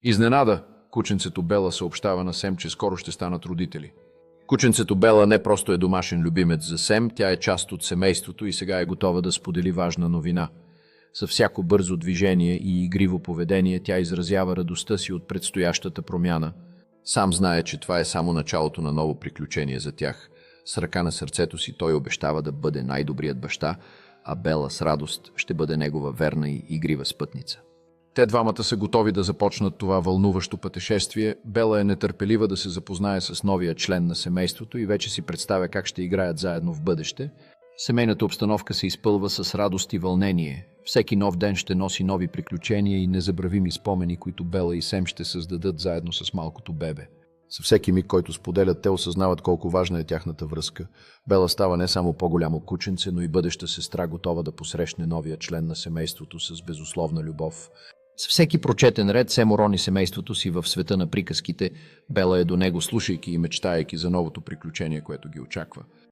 Изненада, кученцето Бела съобщава на Сем, че скоро ще станат родители. Кученцето Бела не просто е домашен любимец за Сем, тя е част от семейството и сега е готова да сподели важна новина. Със всяко бързо движение и игриво поведение тя изразява радостта си от предстоящата промяна. Сам знае, че това е само началото на ново приключение за тях. С ръка на сърцето си той обещава да бъде най-добрият баща, а Бела с радост ще бъде негова верна и игрива спътница. Те двамата са готови да започнат това вълнуващо пътешествие. Бела е нетърпелива да се запознае с новия член на семейството и вече си представя как ще играят заедно в бъдеще. Семейната обстановка се изпълва с радост и вълнение. Всеки нов ден ще носи нови приключения и незабравими спомени, които Бела и Сем ще създадат заедно с малкото бебе. Със всеки миг, който споделят, те осъзнават колко важна е тяхната връзка. Бела става не само по-голямо кученце, но и бъдеща сестра, готова да посрещне новия член на семейството с безусловна любов. С всеки прочетен ред Сем урони семейството си в света на приказките. Бела е до него, слушайки и мечтайки за новото приключение, което ги очаква.